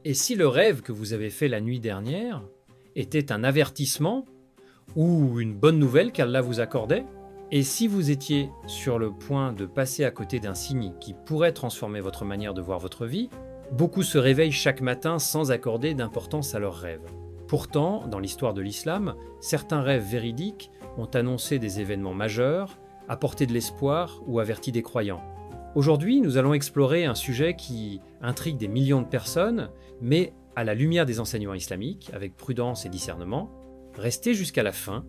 Et si le rêve que vous avez fait la nuit dernière était un avertissement ou une bonne nouvelle qu'Allah vous accordait? Et si vous étiez sur le point de passer à côté d'un signe qui pourrait transformer votre manière de voir votre vie, beaucoup se réveillent chaque matin sans accorder d'importance à leurs rêves. Pourtant, dans l'histoire de l'islam, certains rêves véridiques ont annoncé des événements majeurs, apporté de l'espoir ou averti des croyants. Aujourd'hui, nous allons explorer un sujet qui intrigue des millions de personnes, mais à la lumière des enseignements islamiques, avec prudence et discernement. Restez jusqu'à la fin,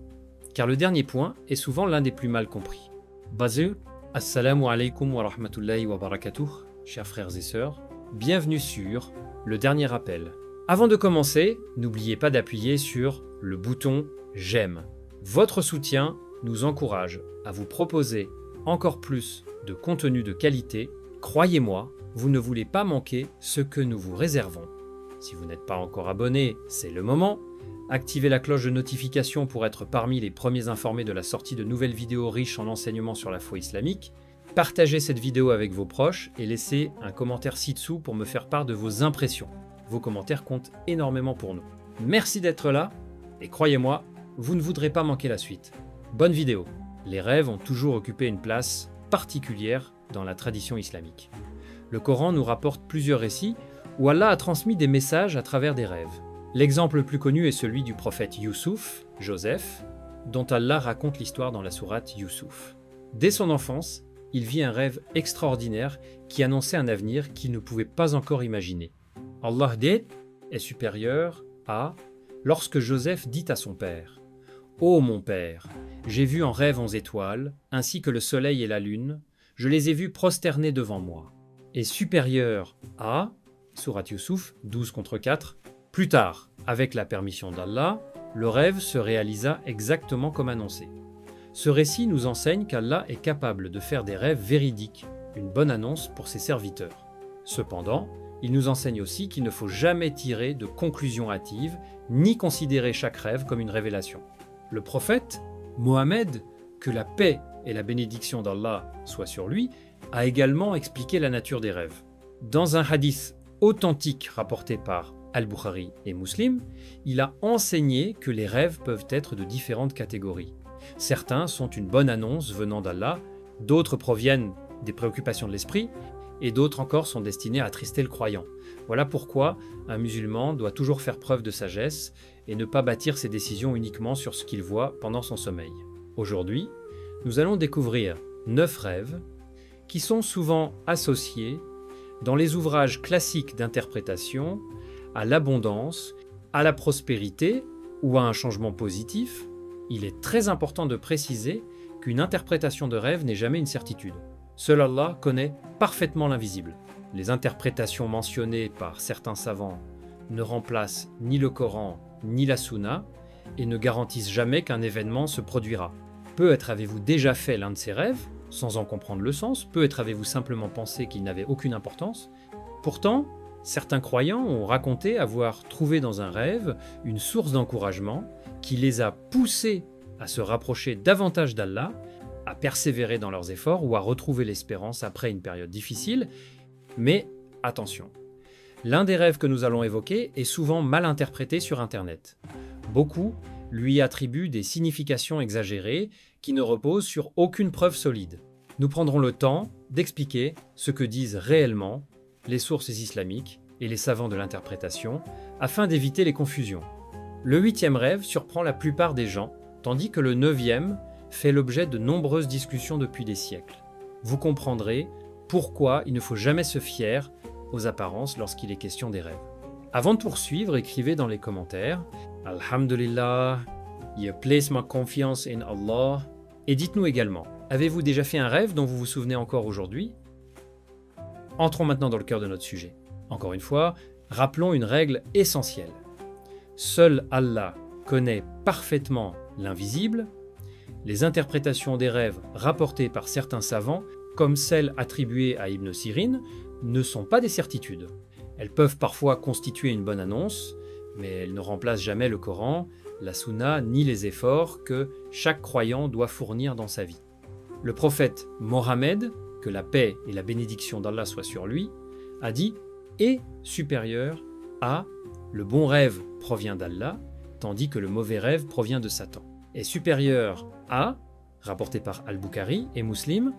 car le dernier point est souvent l'un des plus mal compris. Bazir, assalamu alaikum wa rahmatullahi wa barakatuh, chers frères et sœurs, bienvenue sur le dernier appel. Avant de commencer, n'oubliez pas d'appuyer sur le bouton j'aime. Votre soutien nous encourage à vous proposer encore plus de contenu de qualité. Croyez-moi, vous ne voulez pas manquer ce que nous vous réservons. Si vous n'êtes pas encore abonné, c'est le moment. Activez la cloche de notification pour être parmi les premiers informés de la sortie de nouvelles vidéos riches en enseignements sur la foi islamique. Partagez cette vidéo avec vos proches et laissez un commentaire ci-dessous pour me faire part de vos impressions. Vos commentaires comptent énormément pour nous. Merci d'être là et croyez-moi, vous ne voudrez pas manquer la suite. Bonne vidéo. Les rêves ont toujours occupé une place particulière dans la tradition islamique. Le Coran nous rapporte plusieurs récits où Allah a transmis des messages à travers des rêves. L'exemple le plus connu est celui du prophète Youssouf, Joseph, dont Allah raconte l'histoire dans la sourate Youssouf. Dès son enfance, il vit un rêve extraordinaire qui annonçait un avenir qu'il ne pouvait pas encore imaginer. Allah dit est supérieur à lorsque Joseph dit à son père « Ô mon père, j'ai vu en rêve 11 étoiles, ainsi que le soleil et la lune, je les ai vus prosternés devant moi. » Et supérieur à, sourate Youssouf 12-4, plus tard, avec la permission d'Allah, le rêve se réalisa exactement comme annoncé. Ce récit nous enseigne qu'Allah est capable de faire des rêves véridiques, une bonne annonce pour ses serviteurs. Cependant, il nous enseigne aussi qu'il ne faut jamais tirer de conclusions hâtives, ni considérer chaque rêve comme une révélation. Le prophète, Mohammed, que la paix et la bénédiction d'Allah soient sur lui, a également expliqué la nature des rêves. Dans un hadith authentique rapporté par Al-Bukhari et Muslim, il a enseigné que les rêves peuvent être de différentes catégories. Certains sont une bonne annonce venant d'Allah, d'autres proviennent des préoccupations de l'esprit, et d'autres encore sont destinés à attrister le croyant. Voilà pourquoi un musulman doit toujours faire preuve de sagesse et ne pas bâtir ses décisions uniquement sur ce qu'il voit pendant son sommeil. Aujourd'hui, nous allons découvrir 9 rêves qui sont souvent associés dans les ouvrages classiques d'interprétation à l'abondance, à la prospérité ou à un changement positif. Il est très important de préciser qu'une interprétation de rêve n'est jamais une certitude. Seul Allah connaît parfaitement l'invisible. Les interprétations mentionnées par certains savants ne remplacent ni le Coran ni la Sunna et ne garantissent jamais qu'un événement se produira. Peut-être avez-vous déjà fait l'un de ces rêves, sans en comprendre le sens, peut-être avez-vous simplement pensé qu'il n'avait aucune importance. Pourtant, certains croyants ont raconté avoir trouvé dans un rêve une source d'encouragement qui les a poussés à se rapprocher davantage d'Allah, à persévérer dans leurs efforts ou à retrouver l'espérance après une période difficile. Mais attention, l'un des rêves que nous allons évoquer est souvent mal interprété sur Internet. Beaucoup lui attribuent des significations exagérées qui ne reposent sur aucune preuve solide. Nous prendrons le temps d'expliquer ce que disent réellement les sources islamiques et les savants de l'interprétation afin d'éviter les confusions. Le 8e rêve surprend la plupart des gens, tandis que le 9e fait l'objet de nombreuses discussions depuis des siècles. Vous comprendrez pourquoi il ne faut jamais se fier aux apparences lorsqu'il est question des rêves. Avant de poursuivre, écrivez dans les commentaires « Alhamdulillah, I place ma confiance in Allah » et dites-nous également, avez-vous déjà fait un rêve dont vous vous souvenez encore aujourd'hui? Entrons maintenant dans le cœur de notre sujet. Encore une fois, rappelons une règle essentielle. Seul Allah connaît parfaitement l'invisible. Les interprétations des rêves rapportées par certains savants, comme celles attribuées à Ibn Sirin, ne sont pas des certitudes. Elles peuvent parfois constituer une bonne annonce, mais elles ne remplacent jamais le Coran, la Sunna ni les efforts que chaque croyant doit fournir dans sa vie. Le prophète Mohammed, que la paix et la bénédiction d'Allah soient sur lui, a dit « est supérieur A. Le bon rêve provient d'Allah, tandis que le mauvais rêve provient de Satan. Est supérieur à, rapporté par Al-Bukhari et Muslim.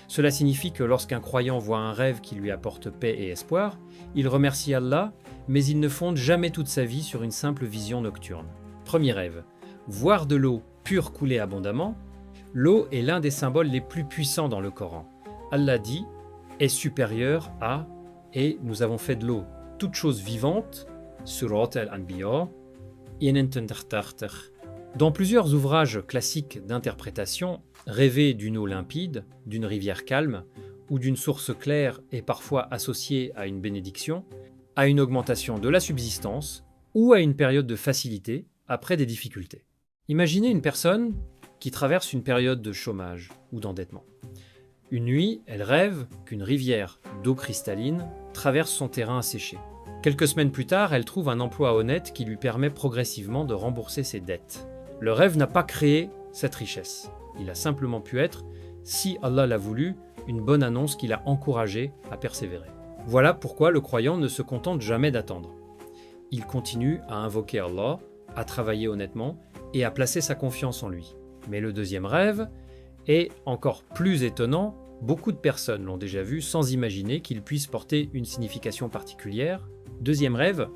Cela signifie que lorsqu'un croyant voit un rêve qui lui apporte paix et espoir, il remercie Allah, mais il ne fonde jamais toute sa vie sur une simple vision nocturne. Premier rêve. Voir de l'eau pure couler abondamment. L'eau est l'un des symboles les plus puissants dans le Coran. Allah dit « est supérieur à » et nous avons fait de l'eau toute chose vivante, Surat al-Anbiya, dans plusieurs ouvrages classiques d'interprétation, rêver d'une eau limpide, d'une rivière calme ou d'une source claire est parfois associé à une bénédiction, à une augmentation de la subsistance ou à une période de facilité après des difficultés. Imaginez une personne qui traverse une période de chômage ou d'endettement. Une nuit, elle rêve qu'une rivière d'eau cristalline traverse son terrain asséché. Quelques semaines plus tard, elle trouve un emploi honnête qui lui permet progressivement de rembourser ses dettes. Le rêve n'a pas créé cette richesse. Il a simplement pu être, si Allah l'a voulu, une bonne annonce qui l'a encouragé à persévérer. Voilà pourquoi le croyant ne se contente jamais d'attendre. Il continue à invoquer Allah, à travailler honnêtement et à placer sa confiance en lui. Mais le deuxième rêve est encore plus étonnant. Beaucoup de personnes l'ont déjà vu sans imaginer qu'il puisse porter une signification particulière. Deuxième rêve,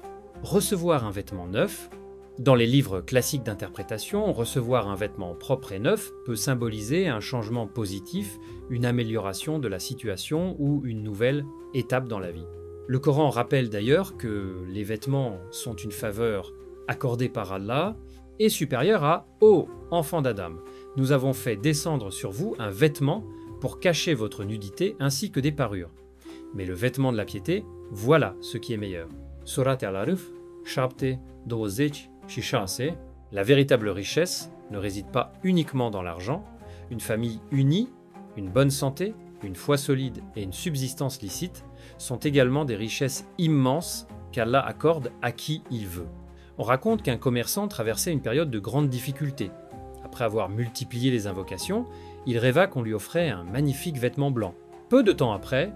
recevoir un vêtement neuf. Dans les livres classiques d'interprétation, recevoir un vêtement propre et neuf peut symboliser un changement positif, une amélioration de la situation ou une nouvelle étape dans la vie. Le Coran rappelle d'ailleurs que les vêtements sont une faveur accordée par Allah et supérieure à « Ô enfants d'Adam, nous avons fait descendre sur vous un vêtement pour cacher votre nudité ainsi que des parures. Mais le vêtement de la piété, voilà ce qui est meilleur. » Surat al-Arif, chapitre 12, la véritable richesse ne réside pas uniquement dans l'argent. Une famille unie, une bonne santé, une foi solide et une subsistance licite sont également des richesses immenses qu'Allah accorde à qui il veut. On raconte qu'un commerçant traversait une période de grande difficulté. Après avoir multiplié les invocations, il rêva qu'on lui offrait un magnifique vêtement blanc. Peu de temps après,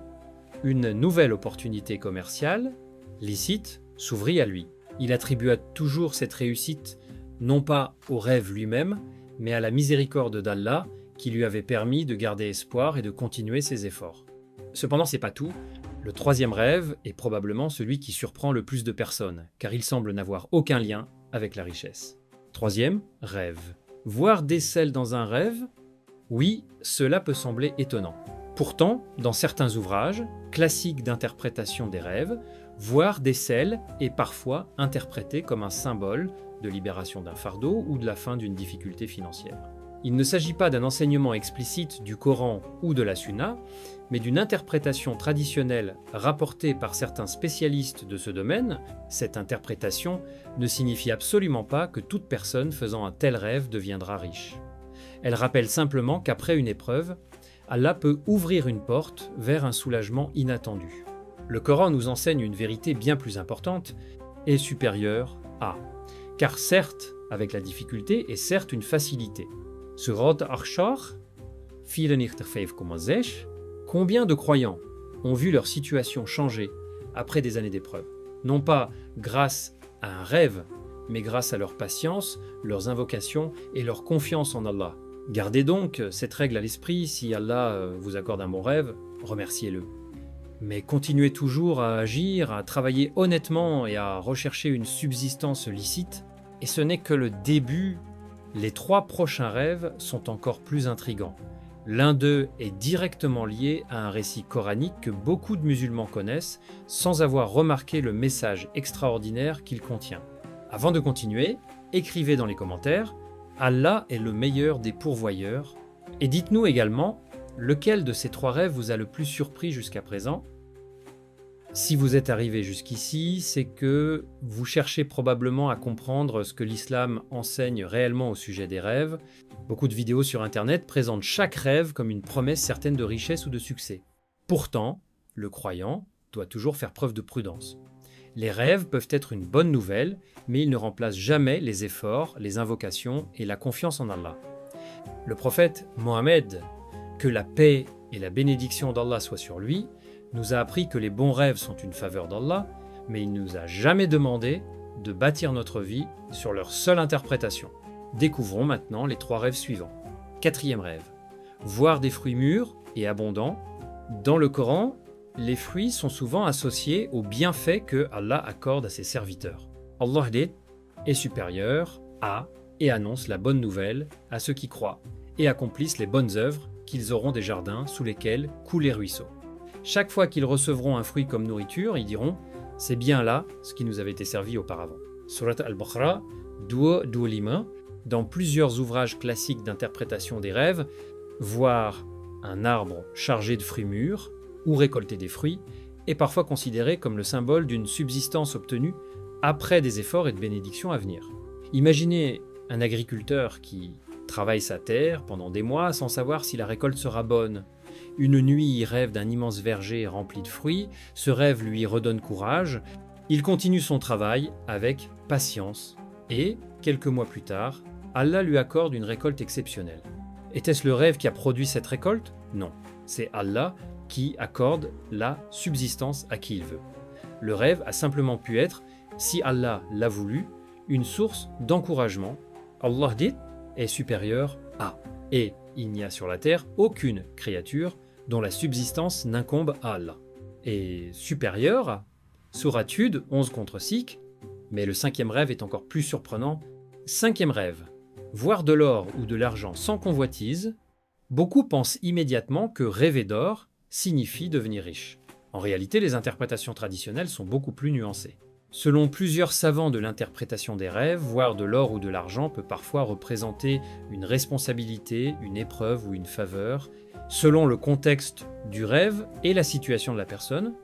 une nouvelle opportunité commerciale, licite, s'ouvrit à lui. Il attribua toujours cette réussite non pas au rêve lui-même, mais à la miséricorde d'Allah qui lui avait permis de garder espoir et de continuer ses efforts. Cependant, c'est pas tout. Le troisième rêve est probablement celui qui surprend le plus de personnes, car il semble n'avoir aucun lien avec la richesse. Troisième rêve. Voir des selles dans un rêve? Oui, cela peut sembler étonnant. Pourtant, dans certains ouvrages, classiques d'interprétation des rêves, voir des selles est parfois interprété comme un symbole de libération d'un fardeau ou de la fin d'une difficulté financière. Il ne s'agit pas d'un enseignement explicite du Coran ou de la Sunna, mais d'une interprétation traditionnelle rapportée par certains spécialistes de ce domaine. Cette interprétation ne signifie absolument pas que toute personne faisant un tel rêve deviendra riche. Elle rappelle simplement qu'après une épreuve, Allah peut ouvrir une porte vers un soulagement inattendu. Le Coran nous enseigne une vérité bien plus importante et supérieure à. Car certes, avec la difficulté est certes une facilité. Surat Ar-Shar, 94,6, combien de croyants ont vu leur situation changer après des années d'épreuve, non pas grâce à un rêve, mais grâce à leur patience, leurs invocations et leur confiance en Allah. Gardez donc cette règle à l'esprit, si Allah vous accorde un bon rêve, remerciez-le. Mais continuez toujours à agir, à travailler honnêtement et à rechercher une subsistance licite, et ce n'est que le début. Les 3 prochains rêves sont encore plus intrigants. L'un d'eux est directement lié à un récit coranique que beaucoup de musulmans connaissent sans avoir remarqué le message extraordinaire qu'il contient. Avant de continuer, écrivez dans les commentaires « Allah est le meilleur des pourvoyeurs » et dites-nous également lequel de ces 3 rêves vous a le plus surpris jusqu'à présent. Si vous êtes arrivé jusqu'ici, c'est que vous cherchez probablement à comprendre ce que l'islam enseigne réellement au sujet des rêves. Beaucoup de vidéos sur Internet présentent chaque rêve comme une promesse certaine de richesse ou de succès. Pourtant, le croyant doit toujours faire preuve de prudence. Les rêves peuvent être une bonne nouvelle, mais ils ne remplacent jamais les efforts, les invocations et la confiance en Allah. Le prophète Mohammed, que la paix et la bénédiction d'Allah soient sur lui, nous a appris que les bons rêves sont une faveur d'Allah, mais il ne nous a jamais demandé de bâtir notre vie sur leur seule interprétation. Découvrons maintenant les 3 rêves suivants. 4e rêve. Voir des fruits mûrs et abondants. Dans le Coran, les fruits sont souvent associés aux bienfaits que Allah accorde à ses serviteurs. Allah dit est supérieur à et annonce la bonne nouvelle à ceux qui croient et accomplissent les bonnes œuvres qu'ils auront des jardins sous lesquels coulent les ruisseaux. Chaque fois qu'ils recevront un fruit comme nourriture, ils diront « c'est bien là ce qui nous avait été servi auparavant ». Surat al-Baqarah, Lima, dans plusieurs ouvrages classiques d'interprétation des rêves, voir un arbre chargé de fruits mûrs ou récolter des fruits est parfois considéré comme le symbole d'une subsistance obtenue après des efforts et de bénédictions à venir. Imaginez un agriculteur qui travaille sa terre pendant des mois sans savoir si la récolte sera bonne. Une nuit, il rêve d'un immense verger rempli de fruits, ce rêve lui redonne courage, il continue son travail avec patience et, quelques mois plus tard, Allah lui accorde une récolte exceptionnelle. Était-ce le rêve qui a produit cette récolte? Non, c'est Allah qui accorde la subsistance à qui il veut. Le rêve a simplement pu être, si Allah l'a voulu, une source d'encouragement. Allah dit est supérieur à. Et il n'y a sur la terre aucune créature dont la subsistance n'incombe à Allah. Et supérieur à, Sourate Hud 11 contre Sikh, mais le 5e rêve est encore plus surprenant. 5e rêve. Voir de l'or ou de l'argent sans convoitise, beaucoup pensent immédiatement que rêver d'or signifie devenir riche. En réalité, les interprétations traditionnelles sont beaucoup plus nuancées. Selon plusieurs savants de l'interprétation des rêves, voir de l'or ou de l'argent peut parfois représenter une responsabilité, une épreuve ou une faveur. Selon le contexte du rêve et la situation de la personne,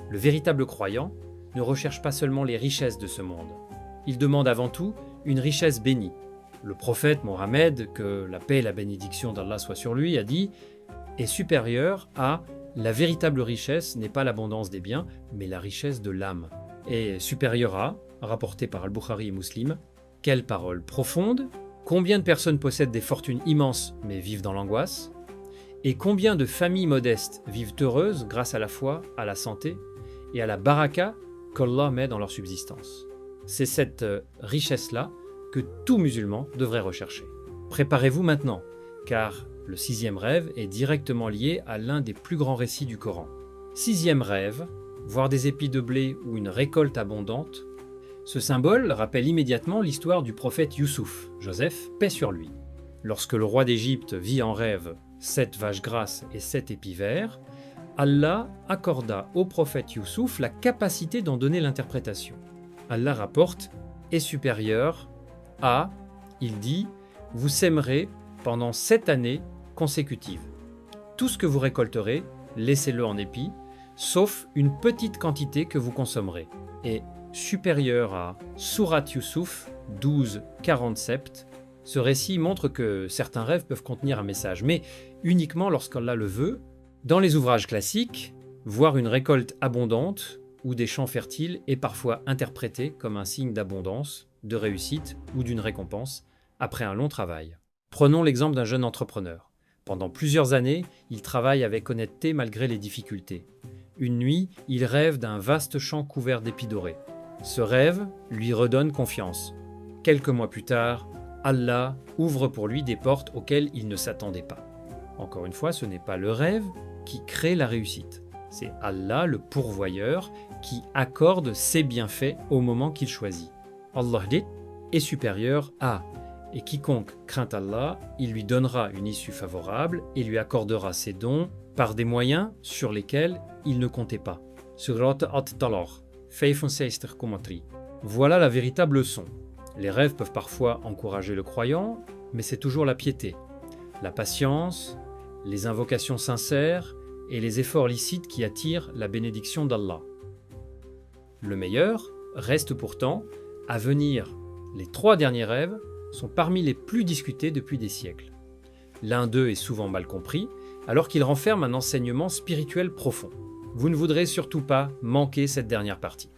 le véritable croyant ne recherche pas seulement les richesses de ce monde. Il demande avant tout une richesse bénie. Le prophète Mohammed, que la paix et la bénédiction d'Allah soient sur lui, a dit « est supérieur à la véritable richesse n'est pas l'abondance des biens, mais la richesse de l'âme ». Et supérieur à, rapporté par Al-Bukhari et Muslim, quelle parole profonde, combien de personnes possèdent des fortunes immenses mais vivent dans l'angoisse, et combien de familles modestes vivent heureuses grâce à la foi, à la santé et à la baraka qu'Allah met dans leur subsistance. C'est cette richesse-là que tout musulman devrait rechercher. Préparez-vous maintenant, car le 6e rêve est directement lié à l'un des plus grands récits du Coran. 6e rêve, voir des épis de blé ou une récolte abondante. Ce symbole rappelle immédiatement l'histoire du prophète Youssouf, Joseph, paix sur lui. Lorsque le roi d'Égypte vit en rêve 7 vaches grasses et 7 épis verts, Allah accorda au prophète Youssouf la capacité d'en donner l'interprétation. Allah rapporte « est supérieur à », il dit « vous sèmerez pendant 7 années consécutives. Tout ce que vous récolterez, laissez-le en épis, sauf une petite quantité que vous consommerez. » Et supérieur à Sourate Youssouf 12, 47, ce récit montre que certains rêves peuvent contenir un message, mais uniquement lorsqu'Allah le veut. Dans les ouvrages classiques, voir une récolte abondante ou des champs fertiles est parfois interprété comme un signe d'abondance, de réussite ou d'une récompense après un long travail. Prenons l'exemple d'un jeune entrepreneur. Pendant plusieurs années, il travaille avec honnêteté malgré les difficultés. Une nuit, il rêve d'un vaste champ couvert d'épis dorés. Ce rêve lui redonne confiance. Quelques mois plus tard, Allah ouvre pour lui des portes auxquelles il ne s'attendait pas. Encore une fois, ce n'est pas le rêve qui crée la réussite. C'est Allah, le pourvoyeur, qui accorde ses bienfaits au moment qu'il choisit. Allah dit est supérieur à, et quiconque craint Allah, il lui donnera une issue favorable et lui accordera ses dons par des moyens sur lesquels il ne comptait pas. Surat At-Talaq, 65. Voilà la véritable leçon. Les rêves peuvent parfois encourager le croyant, mais c'est toujours la piété, la patience, les invocations sincères et les efforts licites qui attirent la bénédiction d'Allah. Le meilleur reste pourtant à venir. Les 3 derniers rêves sont parmi les plus discutés depuis des siècles. L'un d'eux est souvent mal compris, alors qu'il renferme un enseignement spirituel profond. Vous ne voudrez surtout pas manquer cette dernière partie.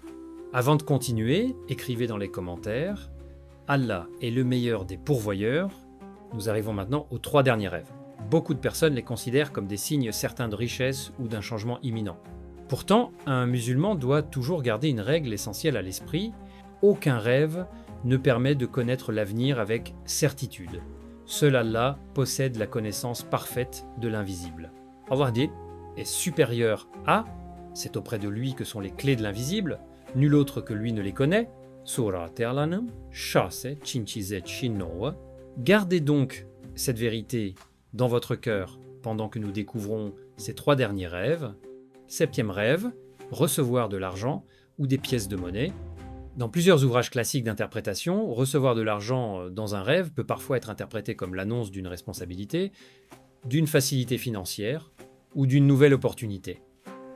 Avant de continuer, écrivez dans les commentaires « Allah est le meilleur des pourvoyeurs ». Nous arrivons maintenant aux 3 derniers rêves. Beaucoup de personnes les considèrent comme des signes certains de richesse ou d'un changement imminent. Pourtant, un musulman doit toujours garder une règle essentielle à l'esprit. Aucun rêve ne permet de connaître l'avenir avec certitude. Seul Allah possède la connaissance parfaite de l'invisible. Allah dit est supérieur à, c'est auprès de lui que sont les clés de l'invisible, nul autre que lui ne les connaît. Surah Al-An'am, Shase, Chinchize, Chinnoa. Gardez donc cette vérité dans votre cœur pendant que nous découvrons ces 3 derniers rêves. 7e rêve, recevoir de l'argent ou des pièces de monnaie. Dans plusieurs ouvrages classiques d'interprétation, recevoir de l'argent dans un rêve peut parfois être interprété comme l'annonce d'une responsabilité, d'une facilité financière ou d'une nouvelle opportunité.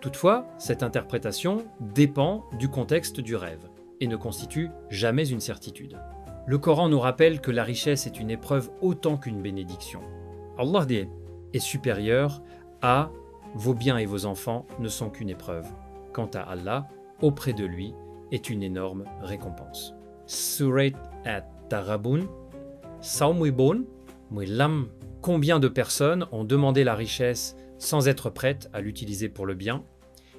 Toutefois, cette interprétation dépend du contexte du rêve et ne constitue jamais une certitude. Le Coran nous rappelle que la richesse est une épreuve autant qu'une bénédiction. Allah dit est supérieur à vos biens et vos enfants ne sont qu'une épreuve. Quant à Allah, auprès de lui est une énorme récompense. Surat at-Tarabun, Saumwibon, Mwilam. Combien de personnes ont demandé la richesse sans être prêtes à l'utiliser pour le bien,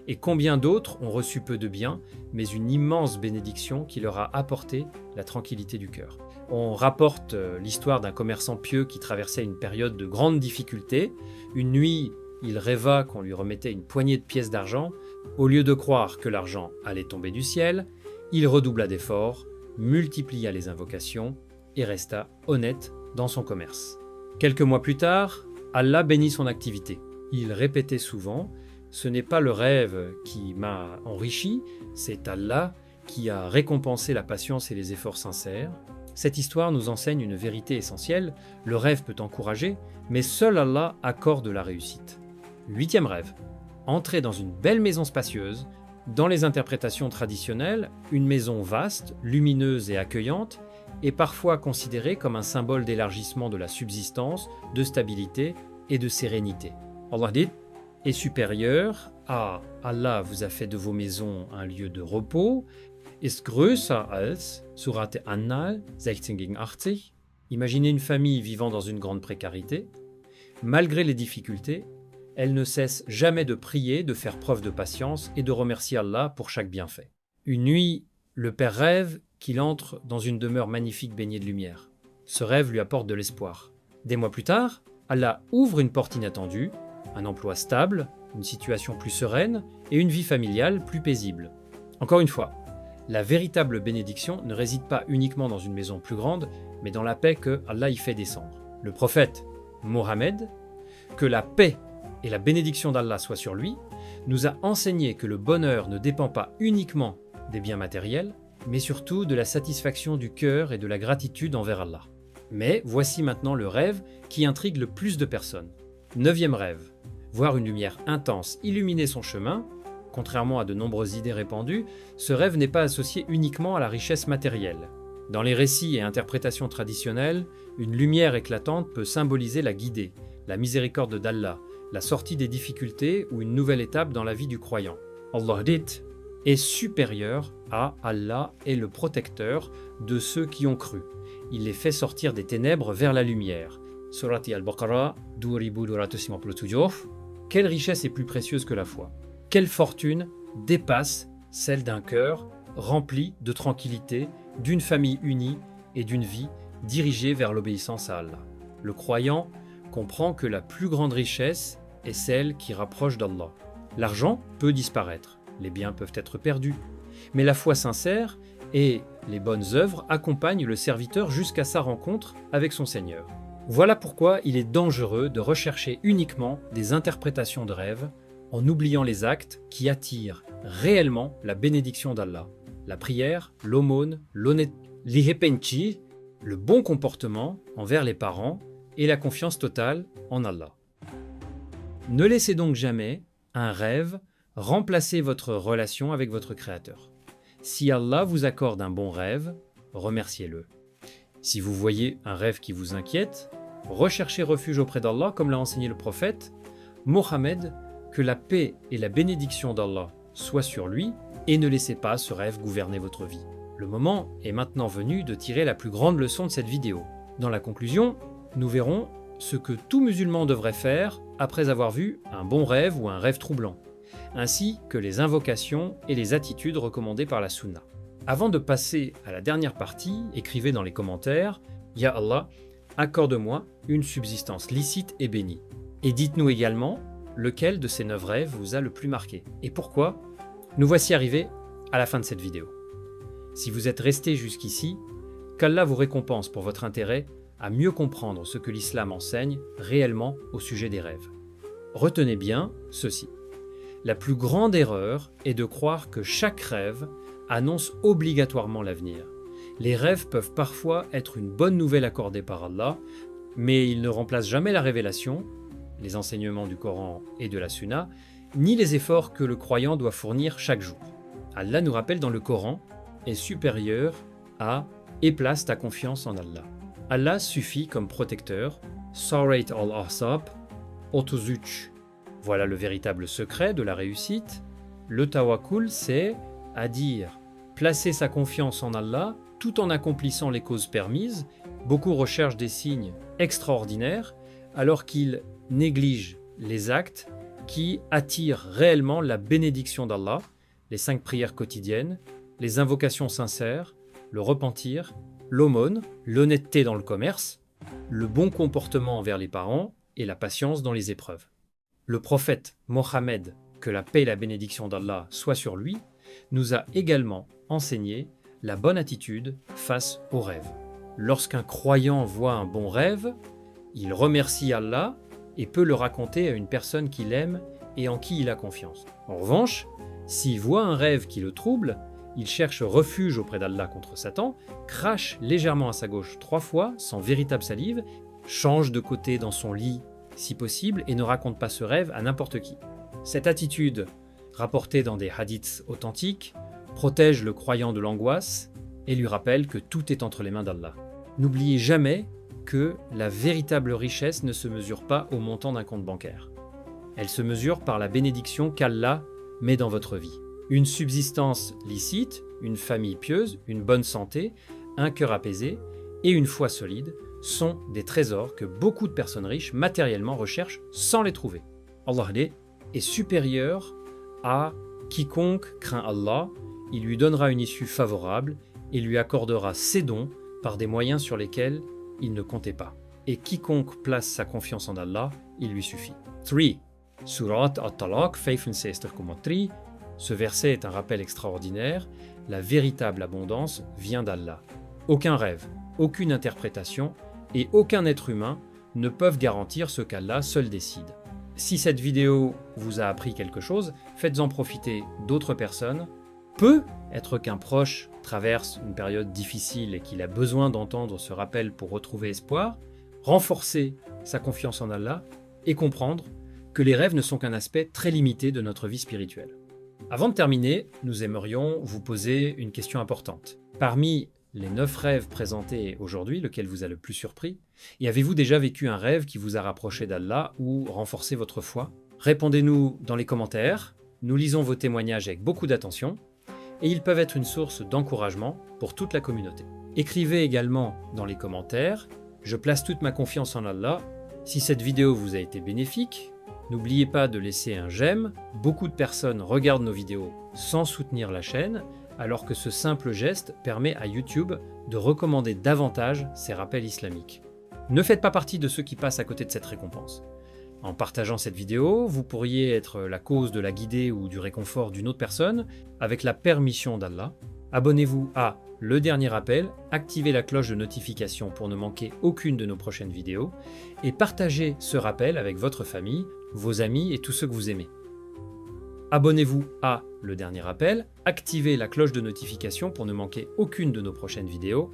et combien d'autres ont reçu peu de biens, mais une immense bénédiction qui leur a apporté la tranquillité du cœur. On rapporte l'histoire d'un commerçant pieux qui traversait une période de grande difficulté. Une nuit, il rêva qu'on lui remettait une poignée de pièces d'argent. Au lieu de croire que l'argent allait tomber du ciel, il redoubla d'efforts, multiplia les invocations et resta honnête dans son commerce. Quelques mois plus tard, Allah bénit son activité. Il répétait souvent « Ce n'est pas le rêve qui m'a enrichi, c'est Allah qui a récompensé la patience et les efforts sincères. » Cette histoire nous enseigne une vérité essentielle, le rêve peut encourager, mais seul Allah accorde la réussite. 8e rêve. Entrer dans une belle maison spacieuse. Dans les interprétations traditionnelles, une maison vaste, lumineuse et accueillante est parfois considérée comme un symbole d'élargissement de la subsistance, de stabilité et de sérénité. Allah dit est supérieur à Allah vous a fait de vos maisons un lieu de repos, ist größer als, Surat An-Nahl 16-80. Imaginez une famille vivant dans une grande précarité. Malgré les difficultés, elle ne cesse jamais de prier, de faire preuve de patience et de remercier Allah pour chaque bienfait. Une nuit, le père rêve qu'il entre dans une demeure magnifique baignée de lumière. Ce rêve lui apporte de l'espoir. Des mois plus tard, Allah ouvre une porte inattendue, un emploi stable, une situation plus sereine et une vie familiale plus paisible. Encore une fois, la véritable bénédiction ne réside pas uniquement dans une maison plus grande, mais dans la paix que Allah y fait descendre. Le prophète Mohammed, que la paix et la bénédiction d'Allah soient sur lui, nous a enseigné que le bonheur ne dépend pas uniquement des biens matériels, mais surtout de la satisfaction du cœur et de la gratitude envers Allah. Mais voici maintenant le rêve qui intrigue le plus de personnes. 9e rêve. Voir une lumière intense illuminer son chemin. Contrairement à de nombreuses idées répandues, ce rêve n'est pas associé uniquement à la richesse matérielle. Dans les récits et interprétations traditionnelles, une lumière éclatante peut symboliser la guidée, la miséricorde d'Allah, la sortie des difficultés ou une nouvelle étape dans la vie du croyant. Allah dit est supérieur à Allah est le protecteur de ceux qui ont cru. Il les fait sortir des ténèbres vers la lumière. Surat Al-Baqarah 2227. Quelle richesse est plus précieuse que la foi? Quelle fortune dépasse celle d'un cœur rempli de tranquillité, d'une famille unie et d'une vie dirigée vers l'obéissance à Allah? Le croyant comprend que la plus grande richesse est celle qui rapproche d'Allah. L'argent peut disparaître, les biens peuvent être perdus, mais la foi sincère et les bonnes œuvres accompagnent le serviteur jusqu'à sa rencontre avec son Seigneur. Voilà pourquoi il est dangereux de rechercher uniquement des interprétations de rêves en oubliant les actes qui attirent réellement la bénédiction d'Allah. La prière, l'aumône, l'honnêteté, l'ihepenchi, le bon comportement envers les parents et la confiance totale en Allah. Ne laissez donc jamais un rêve remplacer votre relation avec votre Créateur. Si Allah vous accorde un bon rêve, remerciez-le. Si vous voyez un rêve qui vous inquiète, recherchez refuge auprès d'Allah comme l'a enseigné le prophète Mohammed, que la paix et la bénédiction d'Allah soient sur lui et ne laissez pas ce rêve gouverner votre vie. Le moment est maintenant venu de tirer la plus grande leçon de cette vidéo. Dans la conclusion, nous verrons ce que tout musulman devrait faire après avoir vu un bon rêve ou un rêve troublant. ainsi que les invocations et les attitudes recommandées par la Sunna. Avant de passer à la dernière partie, écrivez dans les commentaires « Ya Allah, accorde-moi une subsistance licite et bénie ». Et dites-nous également lequel de ces 9 rêves vous a le plus marqué et pourquoi. Nous voici arrivés à la fin de cette vidéo. Si vous êtes resté jusqu'ici, qu'Allah vous récompense pour votre intérêt à mieux comprendre ce que l'islam enseigne réellement au sujet des rêves. Retenez bien ceci. La plus grande erreur est de croire que chaque rêve annonce obligatoirement l'avenir. Les rêves peuvent parfois être une bonne nouvelle accordée par Allah, mais ils ne remplacent jamais la révélation, les enseignements du Coran et de la Sunna, ni les efforts que le croyant doit fournir chaque jour. Allah nous rappelle dans le Coran est supérieur à « et place ta confiance en Allah ». Allah suffit comme protecteur, « Sarait al-Ahsab, Otuzuch ». Voilà le véritable secret de la réussite. Le tawakkul, c'est à dire placer sa confiance en Allah tout en accomplissant les causes permises. Beaucoup recherchent des signes extraordinaires alors qu'ils négligent les actes qui attirent réellement la bénédiction d'Allah, les 5 prières quotidiennes, les invocations sincères, le repentir, l'aumône, l'honnêteté dans le commerce, le bon comportement envers les parents et la patience dans les épreuves. Le prophète Mohammed, que la paix et la bénédiction d'Allah soient sur lui, nous a également enseigné la bonne attitude face aux rêves. Lorsqu'un croyant voit un bon rêve, il remercie Allah et peut le raconter à une personne qu'il aime et en qui il a confiance. En revanche, s'il voit un rêve qui le trouble, il cherche refuge auprès d'Allah contre Satan, crache légèrement à sa gauche 3 fois sans véritable salive, change de côté dans son lit si possible et ne raconte pas ce rêve à n'importe qui. Cette attitude, rapportée dans des hadiths authentiques, protège le croyant de l'angoisse et lui rappelle que tout est entre les mains d'Allah. N'oubliez jamais que la véritable richesse ne se mesure pas au montant d'un compte bancaire. Elle se mesure par la bénédiction qu'Allah met dans votre vie. Une subsistance licite, une famille pieuse, une bonne santé, un cœur apaisé et une foi solide sont des trésors que beaucoup de personnes riches matériellement recherchent sans les trouver. Allah est supérieur à quiconque craint Allah, il lui donnera une issue favorable et lui accordera ses dons par des moyens sur lesquels il ne comptait pas. Et quiconque place sa confiance en Allah, il lui suffit. 3. Surat At-Talaq 65,3. Ce verset est un rappel extraordinaire. La véritable abondance vient d'Allah. Aucun rêve, aucune interprétation et aucun être humain ne peuvent garantir ce qu'Allah seul décide. Si cette vidéo vous a appris quelque chose, faites-en profiter d'autres personnes. Peut être qu'un proche traverse une période difficile et qu'il a besoin d'entendre ce rappel pour retrouver espoir, renforcer sa confiance en Allah et comprendre que les rêves ne sont qu'un aspect très limité de notre vie spirituelle. Avant de terminer, nous aimerions vous poser une question importante. Parmi les 9 rêves présentés aujourd'hui, lequel vous a le plus surpris? Et avez-vous déjà vécu un rêve qui vous a rapproché d'Allah ou renforcé votre foi? Répondez-nous dans les commentaires. Nous lisons vos témoignages avec beaucoup d'attention et ils peuvent être une source d'encouragement pour toute la communauté. Écrivez également dans les commentaires « Je place toute ma confiance en Allah ». Si cette vidéo vous a été bénéfique, n'oubliez pas de laisser un j'aime. Beaucoup de personnes regardent nos vidéos sans soutenir la chaîne, alors que ce simple geste permet à YouTube de recommander davantage ces rappels islamiques. Ne faites pas partie de ceux qui passent à côté de cette récompense. En partageant cette vidéo, vous pourriez être la cause de la guidée ou du réconfort d'une autre personne avec la permission d'Allah. Abonnez-vous à Le Dernier Rappel, activez la cloche de notification pour ne manquer aucune de nos prochaines vidéos et partagez ce rappel avec votre famille, vos amis et tous ceux que vous aimez. Abonnez-vous à Le Dernier Rappel, activez la cloche de notification pour ne manquer aucune de nos prochaines vidéos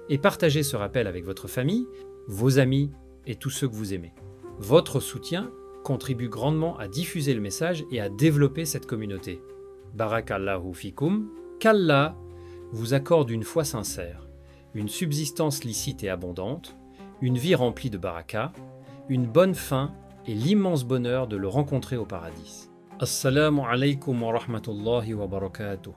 et partagez ce rappel avec votre famille, vos amis et tous ceux que vous aimez. Votre soutien contribue grandement à diffuser le message et à développer cette communauté. Barakallahu fikum, qu'Allah vous accorde une foi sincère, une subsistance licite et abondante, une vie remplie de baraka, une bonne fin et l'immense bonheur de le rencontrer au paradis. Assalamu alaikum wa rahmatullahi wa barakatuh.